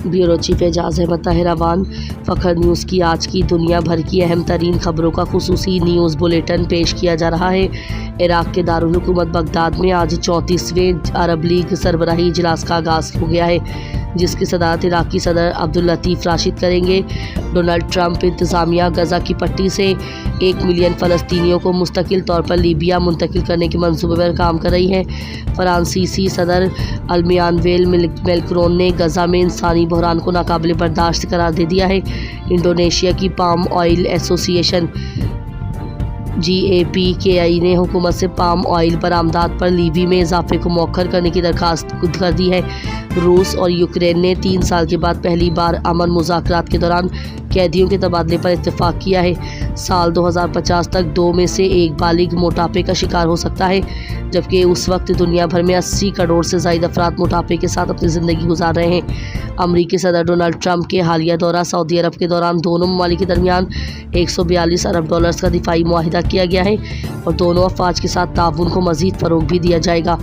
Bureau chief Ejaz Ahmad Tahir Awan फखर news की आज की दुनिया भर की अहम तरीन खबरों का खुसूसी न्यूज़ बुलेटिन पेश किया जा रहा है। इराक़ के दारुल हुकूमत बगदाद में आज 34वें अरब लीग सरबराही इजलास का आगाज़ हो गया है, जिसकी सदारत इराक़ी सदर अब्दुल लतीफ़ राशिद करेंगे। डोनाल्ड ट्रंप इंतज़ामिया गज़ा की पट्टी से 1 मिलियन फ़लस्तीनियों को मुस्तकिल तौर पर लीबिया मुंतकिल करने के मंसूबे पर काम कर रही है। फ्रांसीसी सदर एमानुएल मैक्रोन ने गज़ा में इंसानी बहरान को नाकाबिले बर्दाश्त करार दे दिया है। इंडोनेशिया की पाम ऑयल एसोसिएशन GAPKI ने हुकूमत से पाम ऑयल बरामदात पर लीवी में इजाफे को मौखर करने की दरखास्त कर दी है। रूस और यूक्रेन ने 3 साल के बाद पहली बार अमन मुज़ाकरात के दौरान कैदियों के तबादले पर इत्तेफाक किया है। साल 2050 तक 2 में से 1 बालिग मोटापे का शिकार हो सकता है, जबकि उस वक्त दुनिया भर में 80 करोड़ से ज़ायद अफराद मोटापे के साथ अपनी ज़िंदगी गुजार रहे हैं। अमरीकी सदर डोनाल्ड ट्रंप के हालिया दौरा सऊदी अरब के दौरान दोनों ममालिक के दरमियान 142 अरब डॉलर्स का दिफाई मुआहिदा किया गया है और दोनों अफवाज के साथ ताउन को मज़ीद फ़रोग़ भी दिया जाएगा।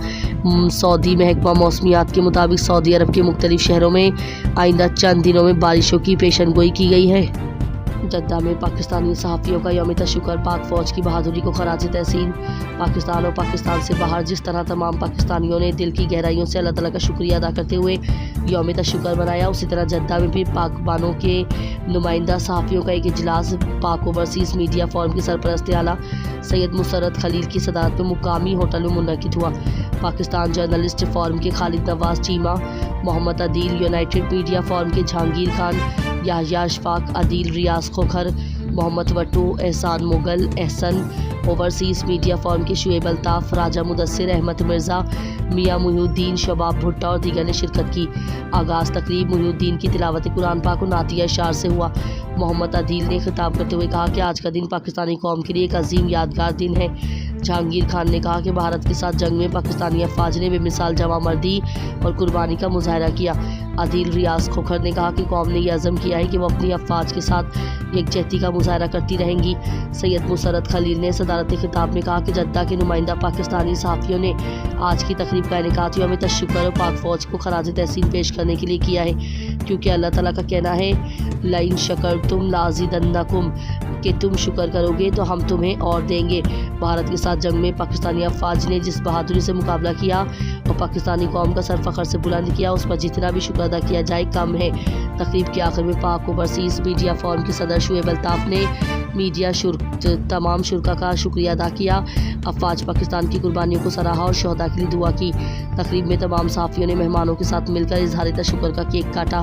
सऊदी महकमा मौसमियात के मुताबिक सऊदी अरब के मुख्तलिफ शहरों में आइंदा चंद दिनों में बारिशों की पेशनगोई की गई है। जद्दा में पाकिस्तानी सहाफ़ियों का यौम तशक्कुर पाक फ़ौज की बहादुरी को खराज तहसीन। पाकिस्तान और पाकिस्तान से बाहर जिस तरह तमाम पाकिस्तानियों ने दिल की गहराइयों से अल्लाह ताला का शुक्रिया अदा करते हुए यौम तशक्कुर मनाया, उसी तरह जद्दा में भी पाक बानों के नुमाइंदा सहाफ़ियों का एक इजलास पाक ओवरसीज़ मीडिया फोरम की सरपरस्ती आला सैयद मुसर्रत खलील की सदारत में मुकामी होटल में मुनक़िद हुआ। पाकिस्तान जर्नलिस्ट फोरम के Khalid Nawaz Cheema, Muhammad Adeel, united media forum के जहांगीर खान, याहिया अशफाक, अदील रियाज Khokhar, Muhammad Wattoo, Ehsan Mughal, Ehsan, overseas media forum के शुएब अल्ताफ़, राजा मुदस्सिर, अहमद मिर्ज़ा, मियाँ मुहिउद्दीन, शबाब भुट्टा और दीगर ने शिरकत की। आगाज़ तकरीब मुहिउद्दीन की तिलावत कुरान पाक और नातिया इशार से हुआ। मोहम्मद अदील ने खिताब करते हुए कहा कि आज का दिन पाकिस्तानी कौम के लिए एक अजीम यादगार दिन है। जहांगीर खान ने कहा कि भारत के साथ जंग में पाकिस्तानी अफवाज ने बेमिसाल जवामर्दी और कुर्बानी का मुजाहरा किया। अदील रियाज खोखर ने कहा कि कौम ने यह अज़म किया है कि वो अपनी अफवाज के साथ यकजहती का मुजाहरा करती रहेंगी। सैयद मुसर्रत खलील ने सदारत खिताब में कहा कि जद्दा के नुमाइंदा पाकिस्तानी सहाफ़ियों ने आज की तकरीब का इनेकाद यौम तशक्कुर और पाक फ़ौज को खराज तहसीन पेश करने के लिए किया है, क्योंकि अल्लाह ताला का कहना है लाइन शकरतुम लाज़िदन्नकुम, कि तुम शुक्र करोगे तो हम तुम्हें और देंगे। भारत के साथ जंग में पाकिस्तानी अफवाज ने जिस बहादुरी से मुकाबला किया और पाकिस्तानी कौम का सर फ़ख्र से बुलंद किया, उस पर जितना भी शुक्र अदा किया जाए कम है। तकरीब के आखिर में पाक ओवरसीज़ मीडिया फोरम के सदर शुएब अल्ताफ़ ने मीडिया तमाम शुरका का शुक्रिया अदा किया, अफवाज पाकिस्तान की कुर्बानियों को सराहा और शहदा के लिए दुआ की। तकरीब में तमाम सहाफ़ियों ने मेहमानों के साथ मिलकर इज़हार तशक्कुर का केक काटा।